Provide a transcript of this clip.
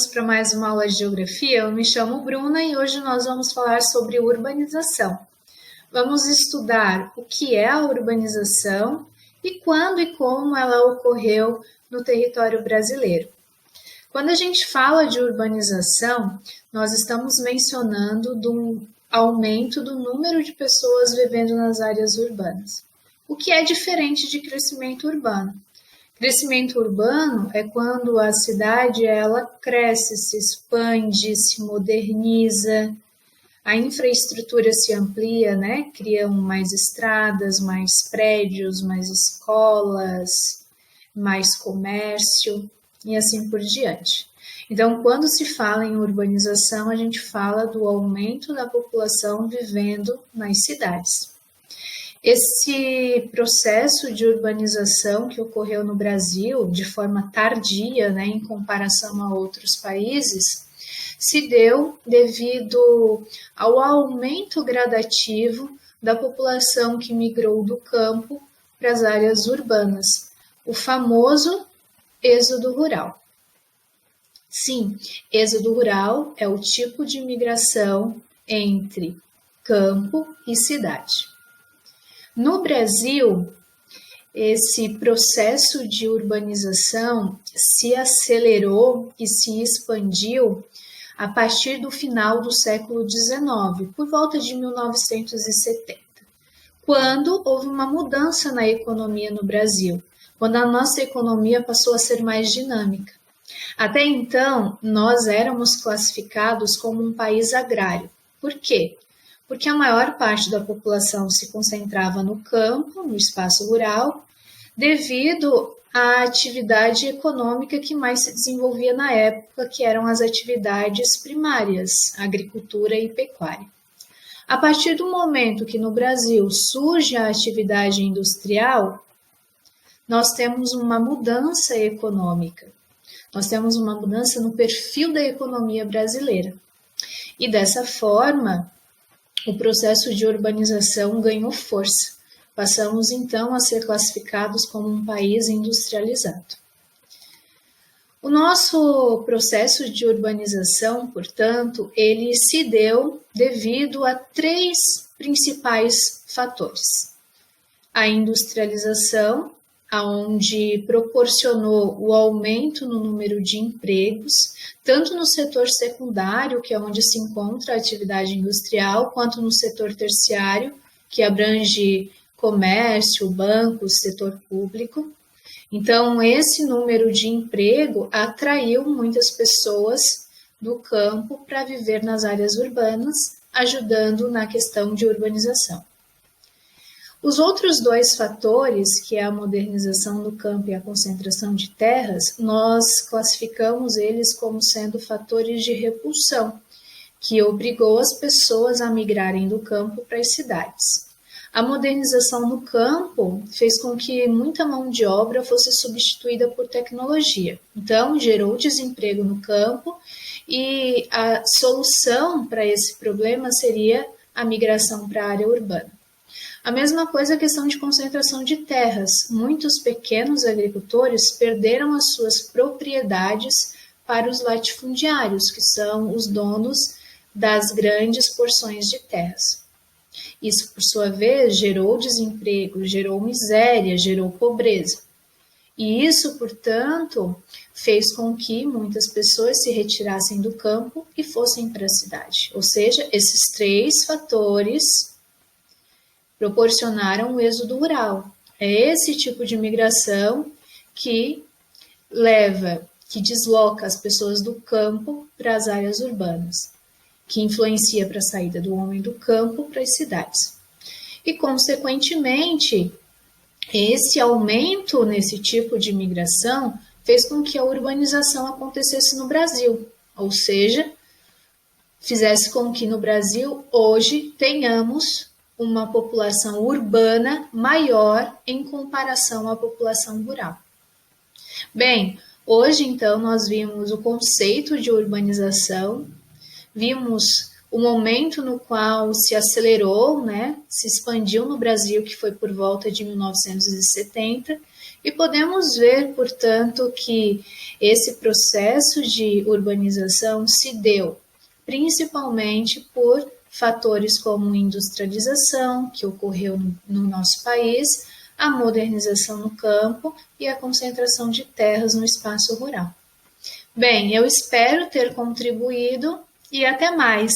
alunos para mais uma aula de geografia. Eu me chamo Bruna e hoje nós vamos falar sobre urbanização. Vamos estudar o que é a urbanização e quando e como ela ocorreu no território brasileiro. Quando a gente fala de urbanização, nós estamos mencionando do aumento do número de pessoas vivendo nas áreas urbanas, o que é diferente de crescimento urbano. Crescimento urbano é quando a cidade ela cresce, se expande, se moderniza, a infraestrutura se amplia, né? Criam mais estradas, mais prédios, mais escolas, mais comércio e assim por diante. Então, quando se fala em urbanização, a gente fala do aumento da população vivendo nas cidades. Esse processo de urbanização que ocorreu no Brasil de forma tardia, né, em comparação a outros países, se deu devido ao aumento gradativo da população que migrou do campo para as áreas urbanas, o famoso êxodo rural. Sim, êxodo rural é o tipo de migração entre campo e cidade. No Brasil, esse processo de urbanização se acelerou e se expandiu a partir do final do século XIX, por volta de 1970, quando houve uma mudança na economia no Brasil, quando a nossa economia passou a ser mais dinâmica. Até então, nós éramos classificados como um país agrário. Por quê? Porque a maior parte da população se concentrava no campo, no espaço rural, devido à atividade econômica que mais se desenvolvia na época, que eram as atividades primárias, agricultura e pecuária. A partir do momento que no Brasil surge a atividade industrial, nós temos uma mudança econômica, nós temos uma mudança no perfil da economia brasileira. E dessa forma, o processo de urbanização ganhou força. Passamos então a ser classificados como um país industrializado. O nosso processo de urbanização, portanto, ele se deu devido a três principais fatores. A industrialização, aonde proporcionou o aumento no número de empregos, tanto no setor secundário, que é onde se encontra a atividade industrial, quanto no setor terciário, que abrange comércio, bancos, setor público. Então, esse número de emprego atraiu muitas pessoas do campo para viver nas áreas urbanas, ajudando na questão de urbanização. Os outros dois fatores, que é a modernização do campo e a concentração de terras, nós classificamos eles como sendo fatores de repulsão, que obrigou as pessoas a migrarem do campo para as cidades. A modernização no campo fez com que muita mão de obra fosse substituída por tecnologia. Então, gerou desemprego no campo e a solução para esse problema seria a migração para a área urbana. A mesma coisa a questão de concentração de terras. Muitos pequenos agricultores perderam as suas propriedades para os latifundiários, que são os donos das grandes porções de terras. Isso, por sua vez, gerou desemprego, gerou miséria, gerou pobreza. E isso, portanto, fez com que muitas pessoas se retirassem do campo e fossem para a cidade. Ou seja, esses três fatores proporcionaram o êxodo rural. É esse tipo de migração que desloca as pessoas do campo para as áreas urbanas, que influencia para a saída do homem do campo para as cidades. E, consequentemente, esse aumento nesse tipo de migração fez com que a urbanização acontecesse no Brasil, ou seja, fizesse com que no Brasil hoje tenhamos uma população urbana maior em comparação à população rural. Bem, hoje então nós vimos o conceito de urbanização, vimos o momento no qual se acelerou, se expandiu no Brasil, que foi por volta de 1970, E podemos ver, portanto, que esse processo de urbanização se deu principalmente por fatores como industrialização, que ocorreu no nosso país, a modernização no campo e a concentração de terras no espaço rural. Bem, eu espero ter contribuído e até mais!